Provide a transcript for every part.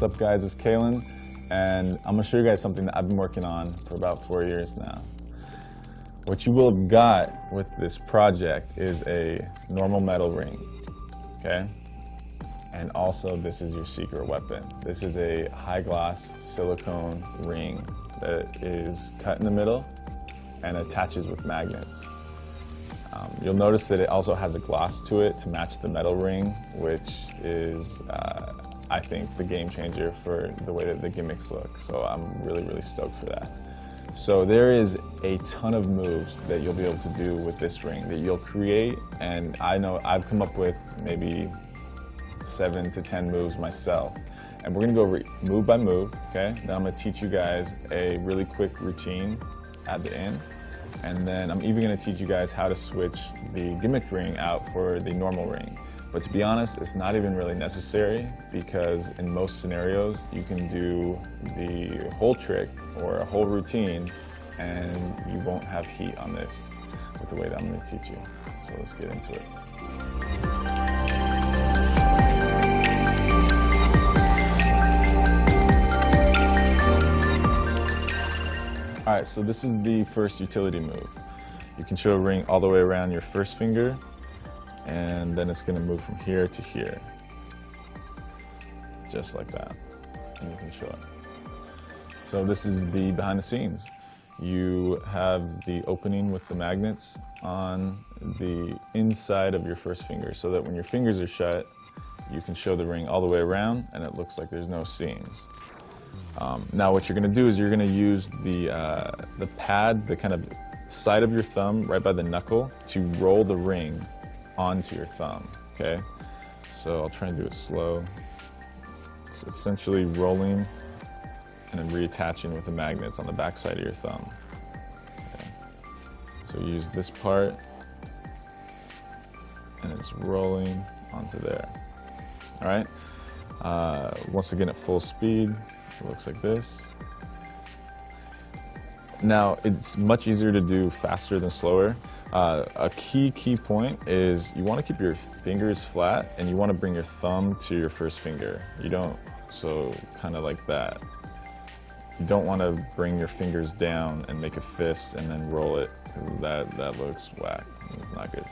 What's up guys, it's Kalen, and I'm gonna show you guys something that I've been working on for about 4 years now. What you will have got with this project is a normal metal ring, okay? And also this is your secret weapon. This is a high gloss silicone ring that is cut in the middle and attaches with magnets. You'll notice that it also has a gloss to it to match the metal ring, which is, I think, the game changer for the way that the gimmicks look. So I'm really stoked for that. So there is a ton of moves that you'll be able to do with this ring that you'll create, and I know I've come up with maybe 7 to 10 moves myself. And we're gonna go move by move, okay? Then I'm gonna teach you guys a really quick routine at the end. And then I'm even gonna teach you guys how to switch the gimmick ring out for the normal ring. But to be honest, it's not even really necessary because in most scenarios, you can do the whole trick or a whole routine and you won't have heat on this with the way that I'm gonna teach you. So let's get into it. All right, so this is the first utility move. You can show a ring all the way around your first finger, and then it's gonna move from here to here. Just like that, and you can show it. So this is the behind the scenes. You have the opening with the magnets on the inside of your first finger, so that when your fingers are shut, you can show the ring all the way around, and it looks like there's no seams. Now what you're going to do is you're going to use the pad, the kind of side of your thumb right by the knuckle to roll the ring onto your thumb, okay? So I'll try and do it slow. It's essentially rolling and then reattaching with the magnets on the back side of your thumb. Okay. So use this part and it's rolling onto there, all right? Once again at full speed. It looks like this. Now, it's much easier to do faster than slower. A key point is you want to keep your fingers flat and you want to bring your thumb to your first finger. You don't, so kind of like that. You don't want to bring your fingers down and make a fist and then roll it, because that looks whack. It's not good.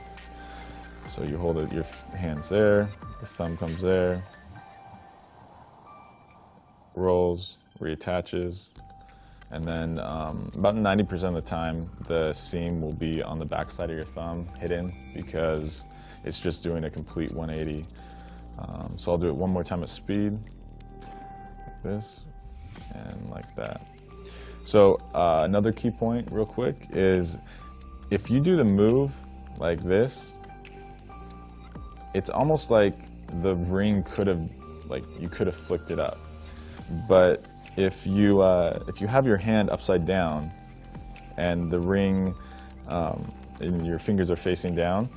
So you hold it, your hands there, your thumb comes there, rolls, reattaches, and then about 90% of the time the seam will be on the back side of your thumb, hidden, because it's just doing a complete 180. So I'll do it one more time at speed, like this, and like that. So another key point real quick is if you do the move like this, it's almost like the ring you could have flicked it up. But if you have your hand upside down and the ring and your fingers are facing down,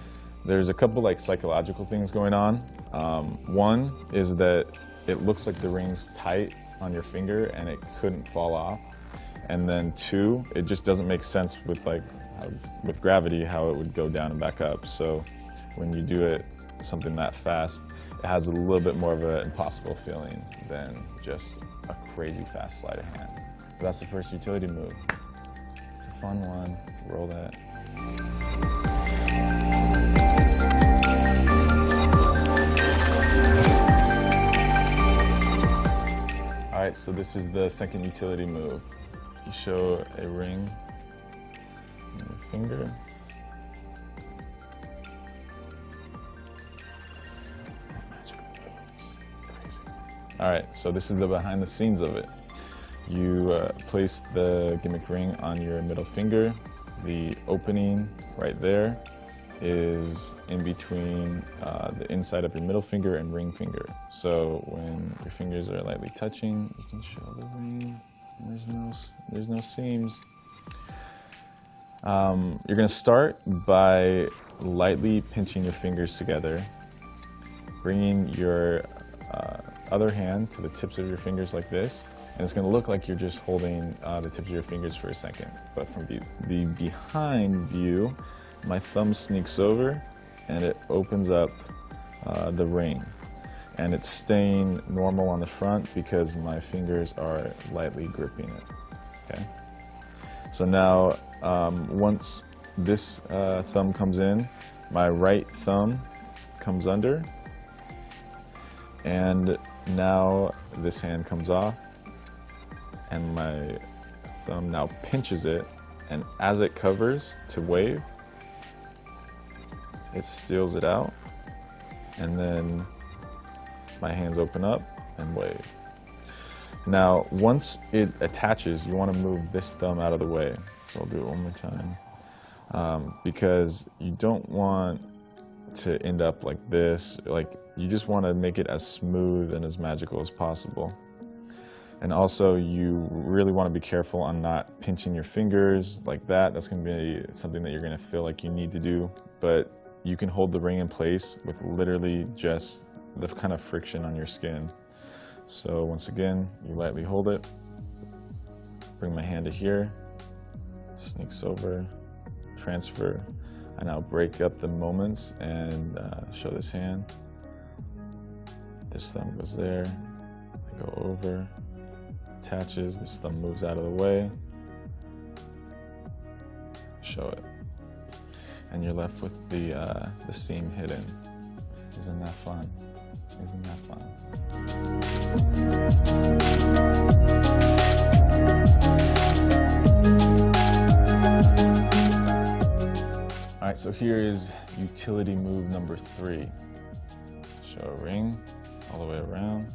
there's a couple like psychological things going on. One is that it looks like the ring's tight on your finger and it couldn't fall off. And then 2, it just doesn't make sense with with gravity how it would go down and back up. So when you do it something that fast, it has a little bit more of an impossible feeling than just a crazy fast sleight of hand. But that's the first utility move. It's a fun one. Roll that. All right, so this is the second utility move. You show a ring on your finger. All right, so this is the behind the scenes of it. You place the gimmick ring on your middle finger. The opening right there is in between the inside of your middle finger and ring finger. So when your fingers are lightly touching, you can show the ring. There's no seams. You're gonna start by lightly pinching your fingers together, bringing your other hand to the tips of your fingers like this, and it's going to look like you're just holding the tips of your fingers for a second. But from the behind view, my thumb sneaks over and it opens up the ring. and it's staying normal on the front because my fingers are lightly gripping it. Okay. So now, once this thumb comes in, my right thumb comes under, and now this hand comes off, and my thumb now pinches it, and as it covers to wave, it steals it out, and then my hands open up and wave. Now, once it attaches, you want to move this thumb out of the way. So I'll do it one more time. Because you don't want to end up like this. Like, you just want to make it as smooth and as magical as possible. And also, you really want to be careful on not pinching your fingers like that. That's going to be something that you're going to feel like you need to do. But you can hold the ring in place with literally just the kind of friction on your skin. So once again, you lightly hold it, bring my hand to here, sneaks over, transfer. I now break up the moments and show this hand. This thumb goes there, I go over, attaches, this thumb moves out of the way, show it. And you're left with the seam hidden. Isn't that fun? Isn't that fun? All right, so here is utility move number 3. Show a ring all the way around.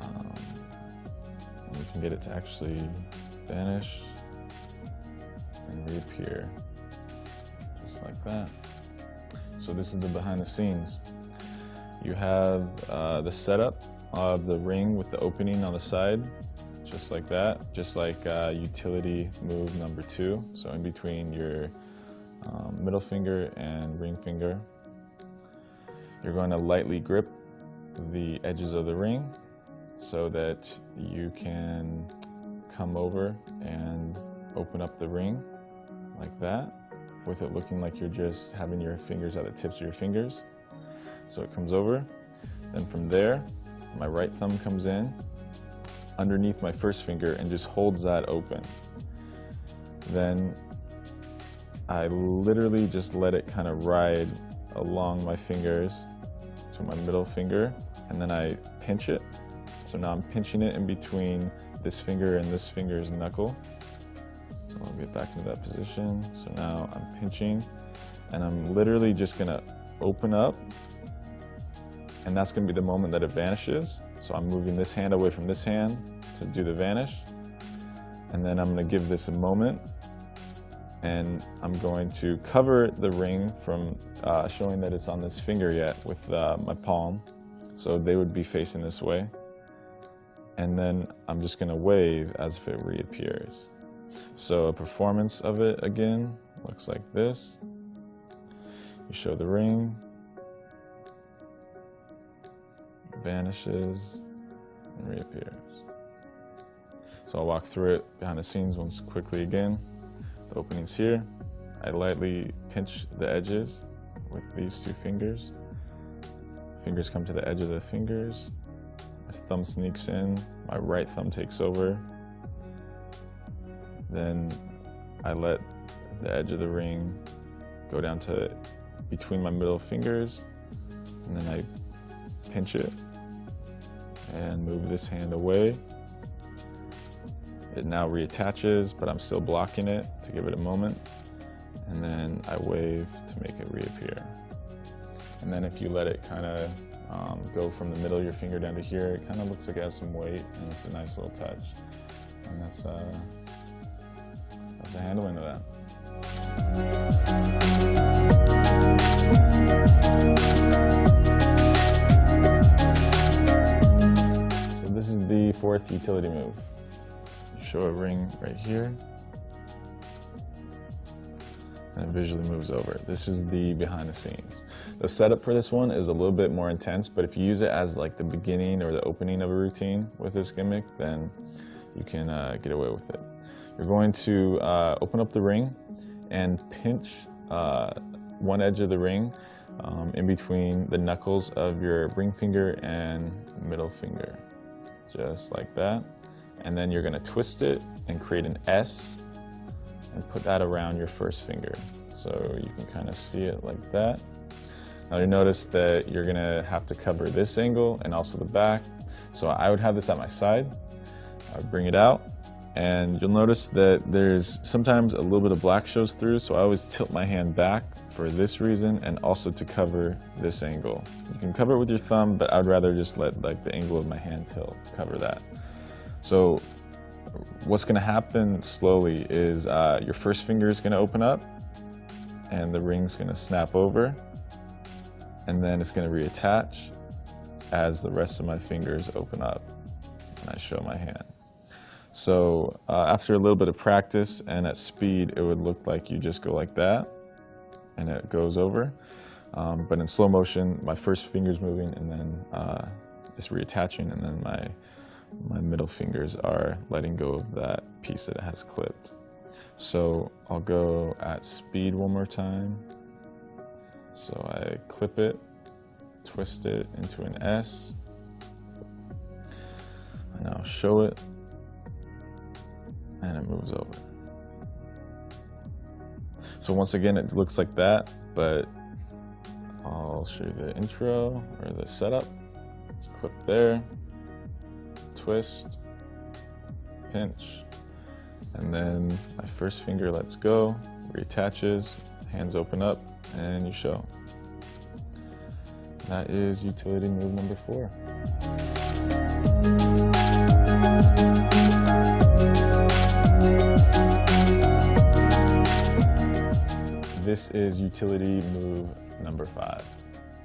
And we can get it to actually vanish and reappear, just like that. So this is the behind the scenes. You have the setup of the ring with the opening on the side, just like that, just like utility move number 2. So in between your middle finger and ring finger, you're going to lightly grip the edges of the ring so that you can come over and open up the ring like that, with it looking like you're just having your fingers at the tips of your fingers. So it comes over, then from there, my right thumb comes in underneath my first finger and just holds that open. Then I literally just let it kind of ride along my fingers to my middle finger, and then I pinch it. So now I'm pinching it in between this finger and this finger's knuckle. So I'll get back into that position. So now I'm pinching, and I'm literally just gonna open up, and that's gonna be the moment that it vanishes. So I'm moving this hand away from this hand to do the vanish, and then I'm gonna give this a moment, and I'm going to cover the ring from showing that it's on this finger yet with my palm. So they would be facing this way. And then I'm just gonna wave as if it reappears. So a performance of it again looks like this. You show the ring, vanishes, and reappears. So I'll walk through it behind the scenes once quickly again. The opening's here. I lightly pinch the edges with these 2 fingers. Fingers come to the edge of the fingers. My thumb sneaks in, my right thumb takes over. Then I let the edge of the ring go down to between my middle fingers, and then I pinch it and move this hand away. It now reattaches, but I'm still blocking it to give it a moment. And then I wave to make it reappear. And then if you let it kind of go from the middle of your finger down to here, it kind of looks like it has some weight, and it's a nice little touch. And that's the handling of that. So this is the 4th utility move. You show a ring right here, and it visually moves over. This is the behind the scenes. The setup for this one is a little bit more intense, but if you use it as like the beginning or the opening of a routine with this gimmick, then you can get away with it. You're going to open up the ring and pinch one edge of the ring in between the knuckles of your ring finger and middle finger, just like that. And then you're gonna twist it and create an S and put that around your first finger. So you can kind of see it like that. Now you notice that you're gonna have to cover this angle and also the back. So I would have this at my side. I would bring it out, and you'll notice that there's sometimes a little bit of black shows through, so I always tilt my hand back for this reason, and also to cover this angle. You can cover it with your thumb, but I'd rather just let like the angle of my hand tilt cover that. So what's gonna happen slowly is your first finger is gonna open up, and the ring's gonna snap over, and then it's gonna reattach as the rest of my fingers open up, and I show my hand. So after a little bit of practice and at speed, it would look like you just go like that, and it goes over. But in slow motion, my first finger's moving, and then it's reattaching, and then my middle fingers are letting go of that piece that it has clipped. So I'll go at speed one more time. So I clip it, twist it into an S, and I'll show it, and it moves over. So once again, it looks like that, but I'll show you the intro or the setup. It's clipped there, twist, pinch, and then my first finger lets go, reattaches, hands open up, and you show. That is utility move number 4. This is utility move number 5.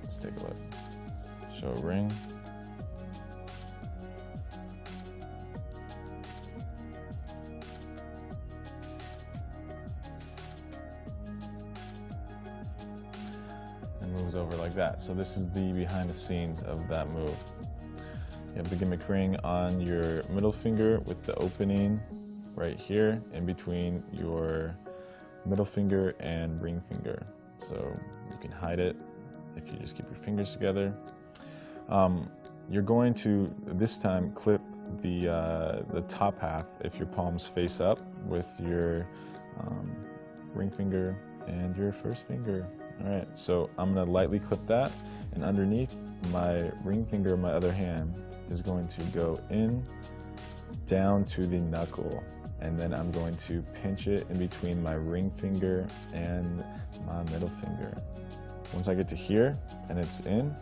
Let's take a look. Show a ring. And moves over like that. So this is the behind the scenes of that move. You have the gimmick ring on your middle finger with the opening right here in between your middle finger and ring finger. So you can hide it if you just keep your fingers together. You're going to, this time, clip the top half if your palms face up with your ring finger and your first finger. All right, so I'm gonna lightly clip that, and underneath my ring finger, my other hand, is going to go in, down to the knuckle, and then I'm going to pinch it in between my ring finger and my middle finger. Once I get to here and it's in,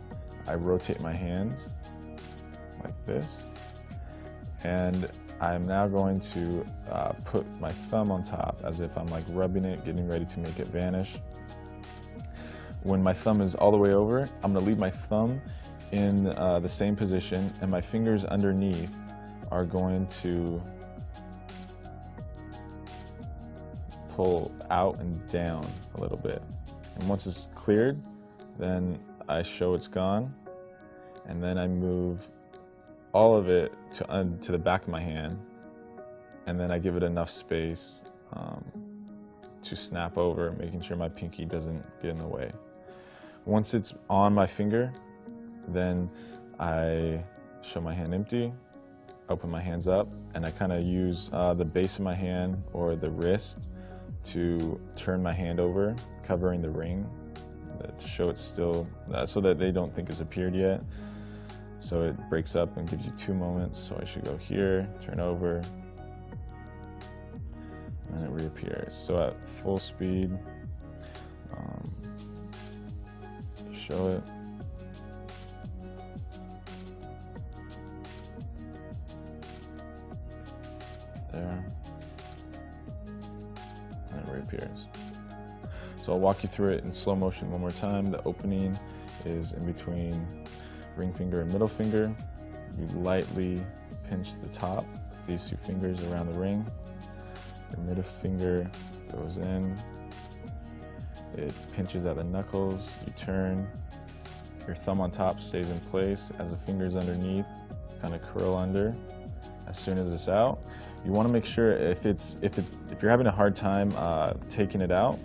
I rotate my hands like this, and I'm now going to put my thumb on top as if I'm like rubbing it, getting ready to make it vanish. When my thumb is all the way over, I'm gonna leave my thumb in the same position, and my fingers underneath are going to pull out and down a little bit. And once it's cleared, then I show it's gone, and then I move all of it to the back of my hand, and then I give it enough space to snap over, making sure my pinky doesn't get in the way. Once it's on my finger, then I show my hand empty, open my hands up, and I kind of use the base of my hand or the wrist to turn my hand over, covering the ring to show it's still, so that they don't think it's appeared yet. So it breaks up and gives you 2 moments. So I should go here, turn over, and it reappears. So at full speed, show it. There. And it reappears. So I'll walk you through it in slow motion one more time. The opening is in between ring finger and middle finger. You lightly pinch the top, these 2 fingers around the ring. Your middle finger goes in. It pinches at the knuckles. You turn. Your thumb on top stays in place as the fingers underneath kind of curl under. As soon as it's out, you want to make sure if you're having a hard time taking it out,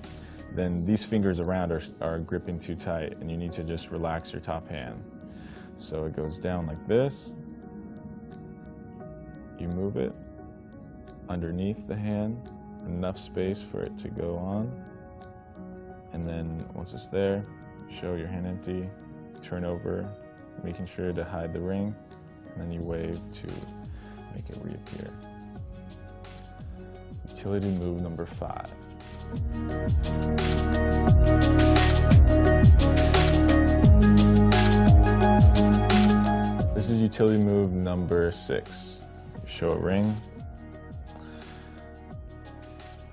then these fingers around are gripping too tight, and you need to just relax your top hand. So it goes down like this. You move it underneath the hand, enough space for it to go on. And then once it's there, show your hand empty, turn over, making sure to hide the ring, and then you wave to make it reappear. Utility move number 5. This is utility move number 6. You show a ring.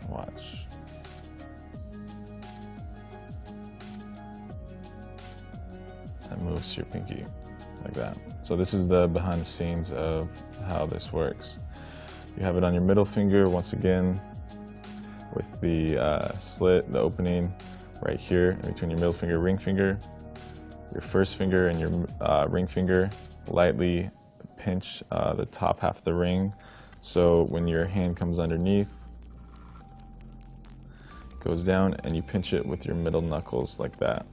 Watch. That moves your pinky like that. So this is the behind the scenes of how this works. You have it on your middle finger once again with the slit, the opening right here between your middle finger and ring finger. Your first finger and your ring finger lightly pinch the top half of the ring. So when your hand comes underneath, it goes down, and you pinch it with your middle knuckles like that.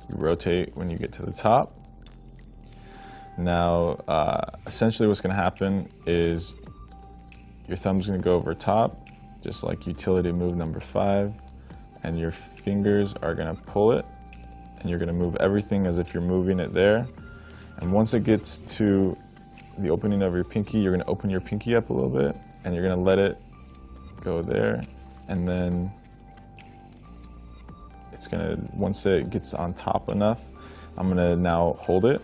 You rotate when you get to the top. Now, essentially what's going to happen is your thumb's going to go over top, just like utility move number 5, and your fingers are going to pull it, and you're going to move everything as if you're moving it there. And once it gets to the opening of your pinky, you're going to open your pinky up a little bit, and you're going to let it go there, and then it's going to, once it gets on top enough, I'm going to now hold it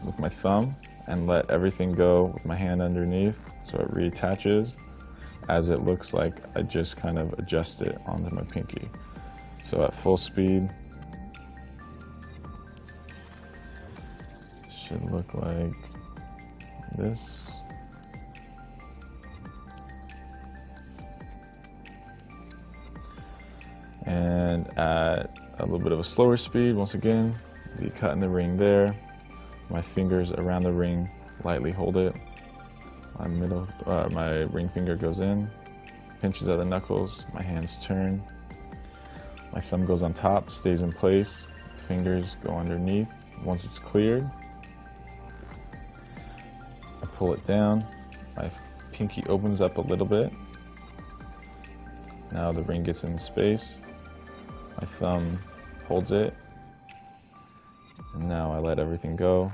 with my thumb and let everything go with my hand underneath so it reattaches as it looks like I just kind of adjust it onto my pinky. So at full speed, should look like this. And at a little bit of a slower speed, once again, the cut in the ring there. My fingers around the ring lightly hold it. My ring finger goes in, pinches at the knuckles, my hands turn. My thumb goes on top, stays in place, fingers go underneath. Once it's cleared, I pull it down, my pinky opens up a little bit. Now the ring gets in space, my thumb holds it, and now I let everything go,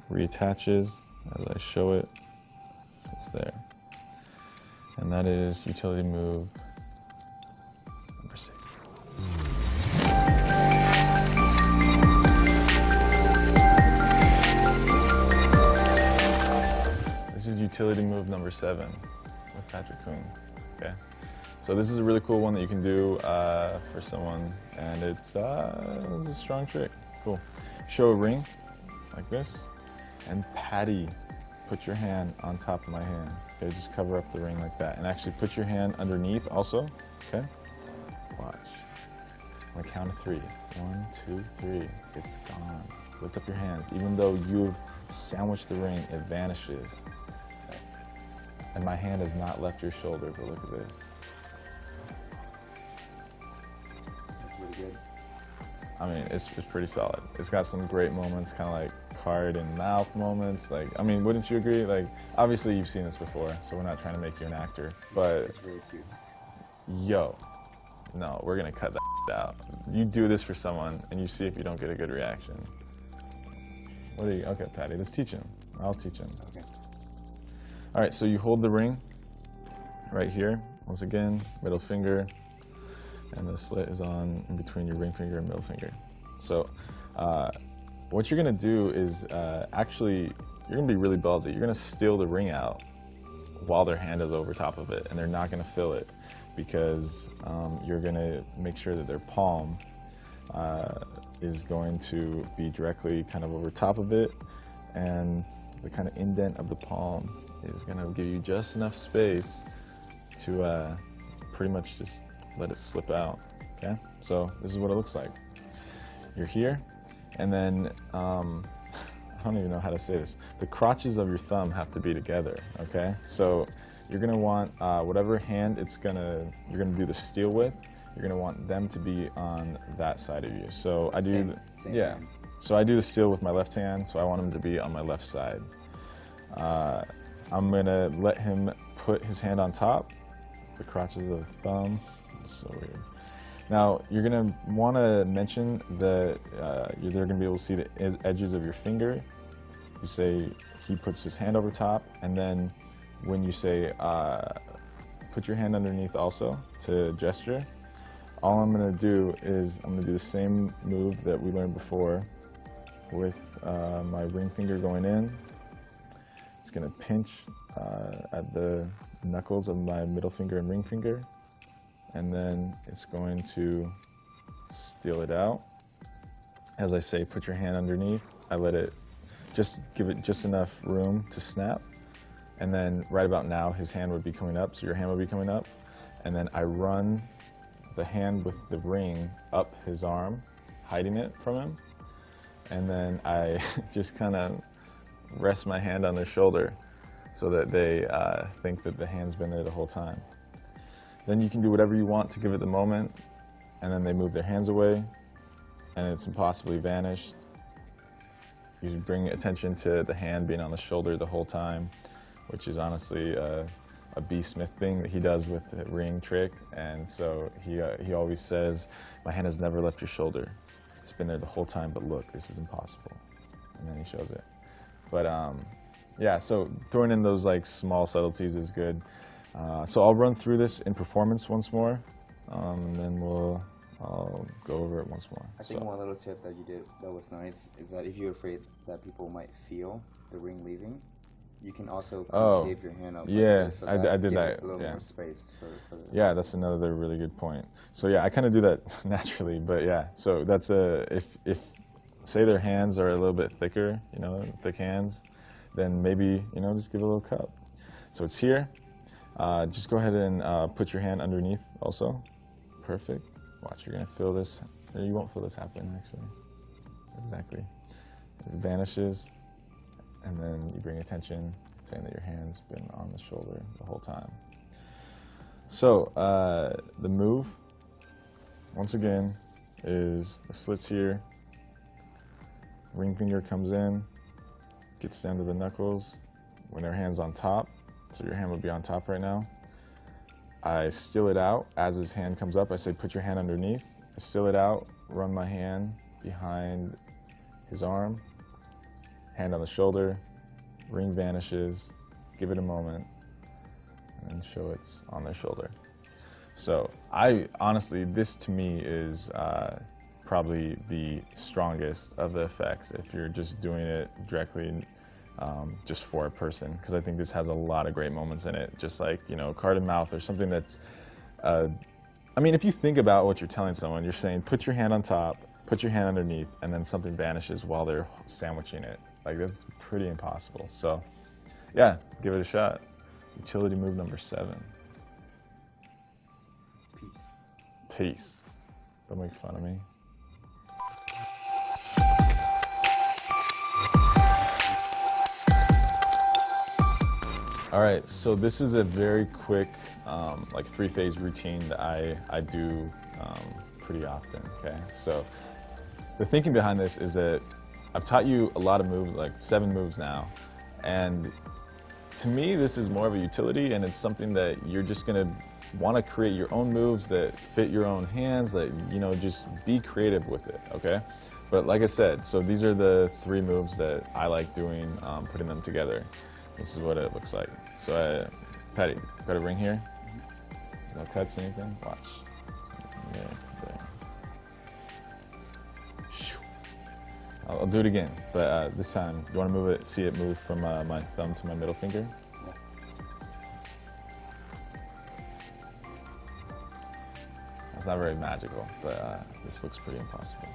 reattaches as I show it, it's there. And that is utility move number 6. This is utility move number 7 with Patrick Kuhn. Okay, so this is a really cool one that you can do for someone, and it's a strong trick. Cool. Show a ring like this, and patty. Put your hand on top of my hand. Okay, just cover up the ring like that, and actually put your hand underneath also. Okay, watch. On the count of 3. 1, 2, 3. It's gone. Lift up your hands. Even though you've sandwiched the ring, it vanishes. And my hand has not left your shoulder, but look at this. That's really good. I mean, it's pretty solid. It's got some great moments, kind of like card and mouth moments. Like, I mean, wouldn't you agree? Like, obviously you've seen this before, so we're not trying to make you an actor, but It's really cute. yo, no, we're gonna cut that out. You do this for someone, and you see if you don't get a good reaction. What are you? Okay, Patty, let's teach him. I'll teach him. Okay. All right, so you hold the ring right here. Once again, middle finger, and the slit is on in between your ring finger and middle finger. So what you're gonna do is actually, you're gonna be really ballsy. You're gonna steal the ring out while their hand is over top of it, and they're not gonna feel it, because you're gonna make sure that their palm is going to be directly kind of over top of it, and the kind of indent of the palm is gonna give you just enough space to pretty much just let it slip out. Okay, so this is what it looks like. You're here, and then I don't even know how to say this. The crotches of your thumb have to be together. Okay, so you're gonna want whatever hand you're gonna do the steal with. you're gonna want them to be on that side of you. So I do, Same yeah. hand. So I do the steal with my left hand, so I want him to be on my left side. I'm gonna let him put his hand on top, the crotches of the thumb. So weird. Now you're gonna want to mention that they're gonna be able to see the edges of your finger. You say he puts his hand over top, and then when you say put your hand underneath also to gesture, all I'm gonna do is I'm gonna do the same move that we learned before with my ring finger going in. It's gonna pinch at the knuckles of my middle finger and ring finger, and then it's going to steal it out. As I say, put your hand underneath. I let it, just give it just enough room to snap, and then right about now his hand would be coming up, so your hand would be coming up, and then I run the hand with the ring up his arm, hiding it from him, and then I just kind of rest my hand on their shoulder so that they think that the hand's been there the whole time. Then you can do whatever you want to give it the moment, and then they move their hands away, and it's impossibly vanished. You bring attention to the hand being on the shoulder the whole time, which is honestly a B. Smith thing that he does with the ring trick, and so he always says, "My hand has never left your shoulder. It's been there the whole time, but look, this is impossible." And then he shows it. But yeah, so throwing in those like small subtleties is good. So I'll run through this in performance once more, and then I'll go over it once more. I think one little tip that you did that was nice is that if you're afraid that people might feel the ring leaving, you can also give your hand up. Yeah, like this, so I did that. A little Yeah. more space for the Yeah, that's another really good point. So yeah, I kind of do that naturally, but yeah. So that's if say their hands are a little bit thicker, you know, thick hands, then maybe, you know, just give a little cup. So it's here. Just go ahead and put your hand underneath also. Perfect. Watch, you're gonna feel this. You won't feel this happen actually. Exactly. It vanishes, and then you bring attention, saying that your hand's been on the shoulder the whole time. So the move, once again, is the slits here. Ring finger comes in, gets down to the knuckles. When their hand's on top, so your hand would be on top right now, I steal it out. As his hand comes up, I say, put your hand underneath. I steal it out, run my hand behind his arm, hand on the shoulder, ring vanishes, give it a moment, and then show it's on their shoulder. So honestly, this to me is probably the strongest of the effects if you're just doing it directly just for a person, because I think this has a lot of great moments in it, just like, you know, card and mouth or something that's, I mean, if you think about what you're telling someone, you're saying, put your hand on top, put your hand underneath, and then something vanishes while they're sandwiching it. Like, that's pretty impossible. So yeah, give it a shot. Utility move number 7. piece. Peace. Don't make fun of me. All right, so this is a very quick, like 3-phase routine that I do pretty often, okay? So the thinking behind this is that I've taught you a lot of moves, like 7 moves now, and to me this is more of a utility, and it's something that you're just gonna wanna create your own moves that fit your own hands, that, you know, just be creative with it, okay? But like I said, so these are the 3 moves that I like doing, putting them together. This is what it looks like. So, Patty, got a ring here? No cuts, anything? Watch. There. I'll do it again, but this time, you want to move it, see it move from my thumb to my middle finger? Yeah. That's not very magical, but this looks pretty impossible.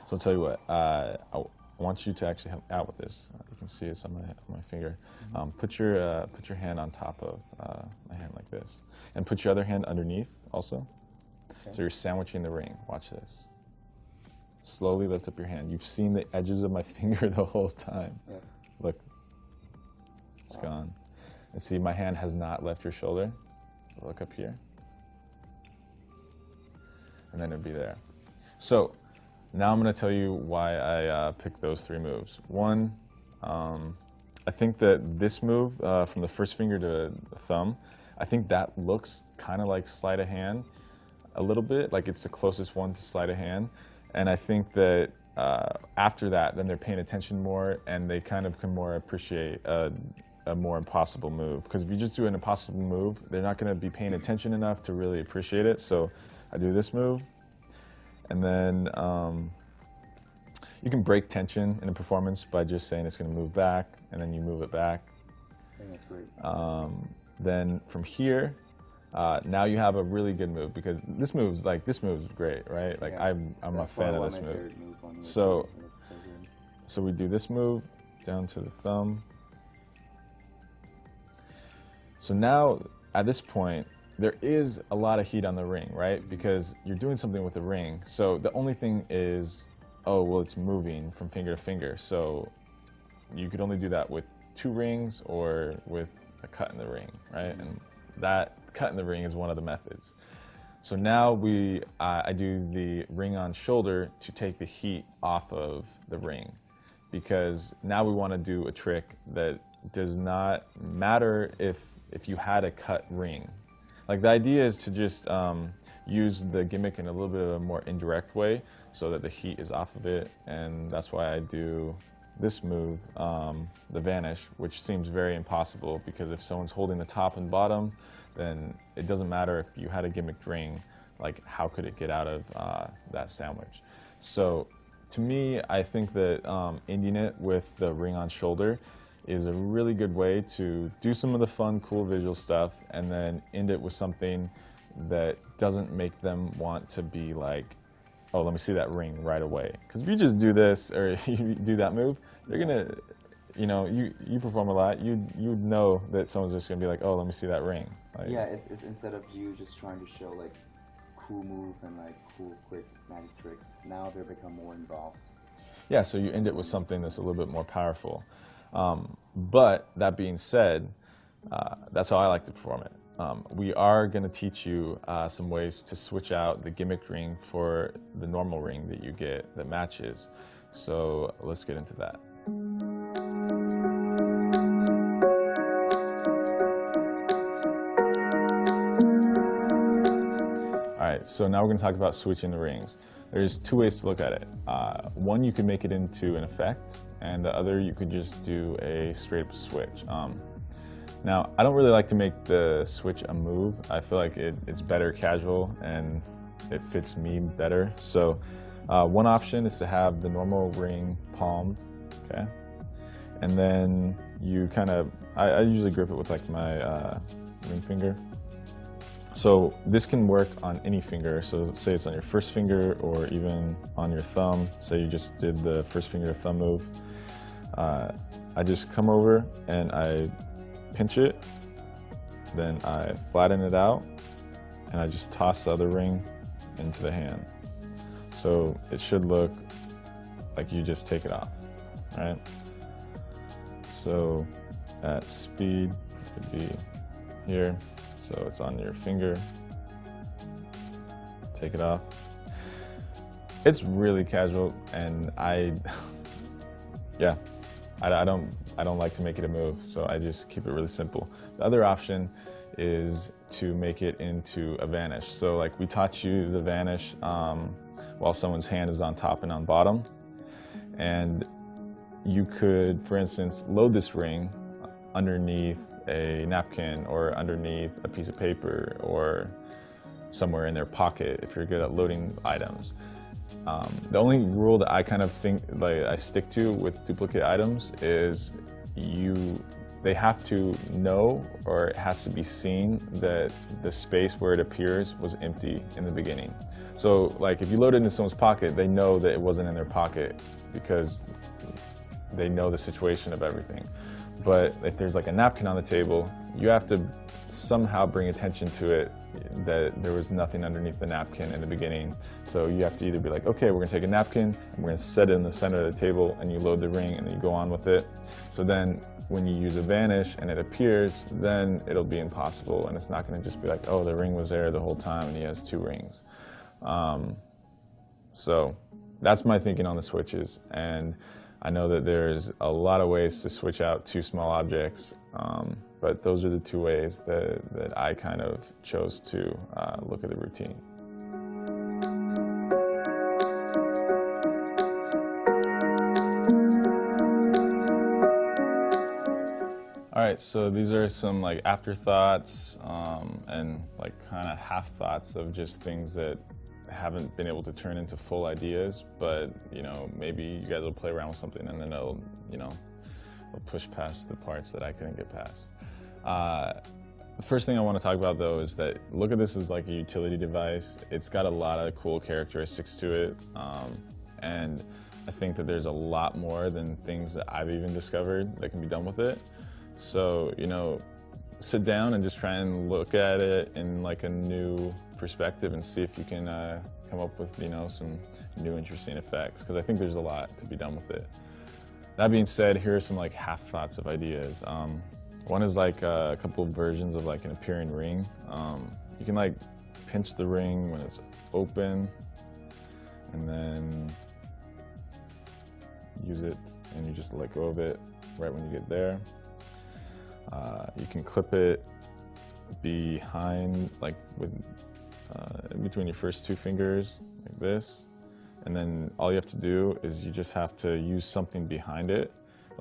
So I'll tell you what, I want you to actually help out with this. You can see it's on my finger. Put your hand on top of my hand like this, and put your other hand underneath also. Okay. So you're sandwiching the ring. Watch this. Slowly lift up your hand. You've seen the edges of my finger the whole time. Yeah. Look, it's gone. And see, my hand has not left your shoulder. Look up here. And then it'd be there. So now I'm going to tell you why I picked those 3 moves. One, I think that this move from the first finger to the thumb, I think that looks kind of like sleight of hand a little bit, like it's the closest one to sleight of hand. And I think that after that, then they're paying attention more and they kind of can more appreciate a more impossible move. Because if you just do an impossible move, they're not going to be paying attention enough to really appreciate it. So I do this move, and then you can break tension in a performance by just saying it's going to move back, and then you move it back. I think that's great. Then from here, now you have a really good move, because this move's great, right? Like Yeah, I'm a that's fan of probably this my move. favorite move on the So- too. It's so good. So we do this move down to the thumb. So now at this point, there is a lot of heat on the ring, right? Because you're doing something with the ring. So the only thing is, oh, well, it's moving from finger to finger. So you could only do that with 2 rings or with a cut in the ring, right? And that cut in the ring is one of the methods. So now I do the ring on shoulder to take the heat off of the ring, because now we want to do a trick that does not matter if you had a cut ring. Like, the idea is to just use the gimmick in a little bit of a more indirect way so that the heat is off of it, and that's why I do this move, the vanish, which seems very impossible, because if someone's holding the top and bottom, then it doesn't matter if you had a gimmicked ring, like how could it get out of that sandwich? So to me, I think that ending it with the ring on shoulder is a really good way to do some of the fun, cool visual stuff, and then end it with something that doesn't make them want to be like, oh, let me see that ring right away. Because if you just do this or you do that move, they're gonna, you perform a lot, you'd know that someone's just gonna be like, oh, let me see that ring. Like, Yeah, it's instead of you just trying to show like cool move and like cool quick magic tricks, now they become more involved. Yeah, so you end it with something that's a little bit more powerful. But that being said, that's how I like to perform it. We are going to teach you some ways to switch out the gimmick ring for the normal ring that you get that matches. So let's get into that. All right, so now we're going to talk about switching the rings. There's 2 ways to look at it. One, you can make it into an effect, and the other, you could just do a straight up switch. Now, I don't really like to make the switch a move. I feel like it's better casual and it fits me better. So one option is to have the normal ring palm, okay? And then you kind of, I usually grip it with like my ring finger. So this can work on any finger. So say it's on your first finger or even on your thumb. Say you just did the first finger to thumb move. I just come over and I pinch it, then I flatten it out, and I just toss the other ring into the hand. So it should look like you just take it off, right? So at speed, it could be here. So it's on your finger, take it off. It's really casual, and I don't like to make it a move, so I just keep it really simple. The other option is to make it into a vanish. So like we taught you the vanish while someone's hand is on top and on bottom. And you could, for instance, load this ring underneath a napkin or underneath a piece of paper or somewhere in their pocket if you're good at loading items. The only rule that I kind of think like I stick to with duplicate items is they have to know, or it has to be seen, that the space where it appears was empty in the beginning. So like if you load it into someone's pocket, they know that it wasn't in their pocket because they know the situation of everything. But if there's like a napkin on the table, you have to somehow bring attention to it that there was nothing underneath the napkin in the beginning. So you have to either be like, okay, we're gonna take a napkin and we're gonna set it in the center of the table, and you load the ring and then you go on with it. So then when you use a vanish and it appears, then it'll be impossible, and it's not gonna just be like, oh, the ring was there the whole time and he has 2 rings. So that's my thinking on the switches, and I know that there's a lot of ways to switch out 2 small objects, but those are the 2 ways that I kind of chose to look at the routine. All right, so these are some like afterthoughts and like kind of half thoughts of just things that haven't been able to turn into full ideas, but you know, maybe you guys will play around with something and then it'll, you know, it'll push past the parts that I couldn't get past. The first thing I want to talk about though is that look at this as like a utility device. It's got a lot of cool characteristics to it, and I think that there's a lot more than things that I've even discovered that can be done with it. So, you know, sit down and just try and look at it in like a new perspective and see if you can come up with, you know, some new interesting effects, because I think there's a lot to be done with it. That being said, here are some like half thoughts of ideas. One is like a couple of versions of like an appearing ring. You can like pinch the ring when it's open and then use it, and you just let go of it right when you get there. You can clip it behind, like with in between your first 2 fingers, like this. And then all you have to do is you just have to use something behind it.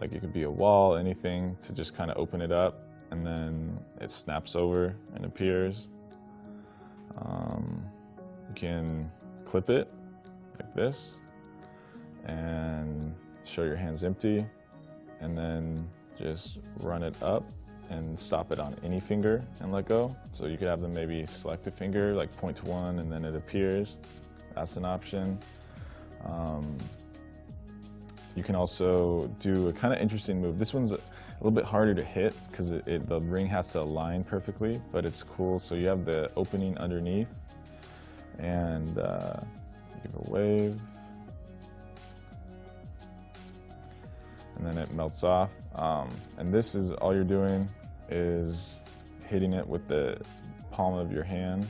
Like it could be a wall, anything, to just kind of open it up, and then it snaps over and appears. You can clip it like this and show your hands empty, and then just run it up and stop it on any finger and let go. So you could have them maybe select a finger, like point to one, and then it appears. That's an option. You can also do a kind of interesting move. This one's a little bit harder to hit because the ring has to align perfectly, but it's cool. So you have the opening underneath, and you give a wave, and then it melts off. And this is all you're doing is hitting it with the palm of your hand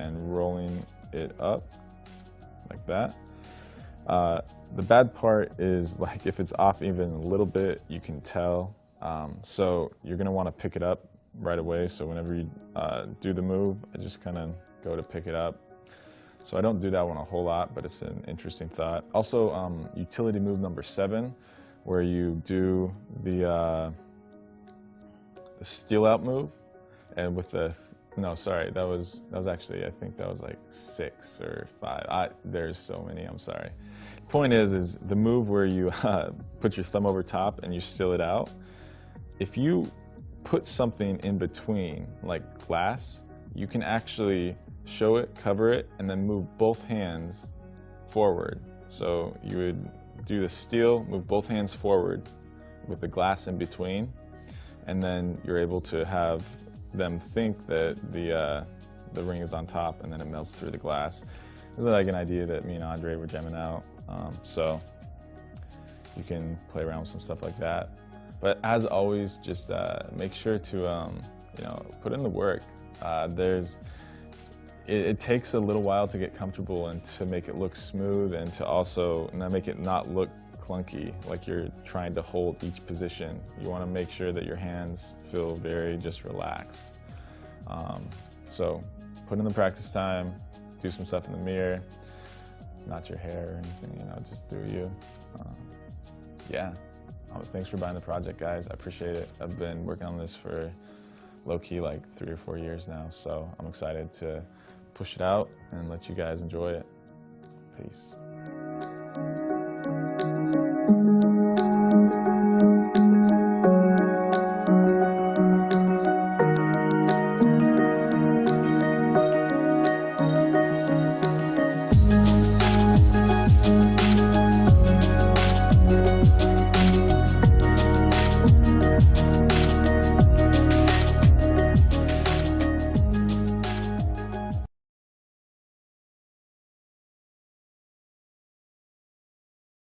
and rolling it up like that. The bad part is like if it's off even a little bit, you can tell. So you're gonna wanna pick it up right away. So whenever you do the move, I just kind of go to pick it up. So I don't do that one a whole lot, but it's an interesting thought. Also, utility move number 7, where you do the steal out move, and with the no, sorry, that was actually, I think that was like 6 or 5. There's so many, I'm sorry. Point is the move where you put your thumb over top and you steal it out. If you put something in between, like glass, you can actually show it, cover it, and then move both hands forward. So you would do the steal, move both hands forward with the glass in between, and then you're able to have them think that the ring is on top, and then it melts through the glass. This is like an idea that me and Andre were jamming out. So you can play around with some stuff like that. But as always, just make sure to you know, put in the work. It takes a little while to get comfortable and to make it look smooth, and to also make it not look clunky, like you're trying to hold each position. You want to make sure that your hands feel very just relaxed. So put in the practice time, do some stuff in the mirror, not your hair or anything, you know, just do you. Yeah, thanks for buying the project, guys. I appreciate it. I've been working on this for low-key like 3 or 4 years now, so I'm excited to push it out and let you guys enjoy it. Peace.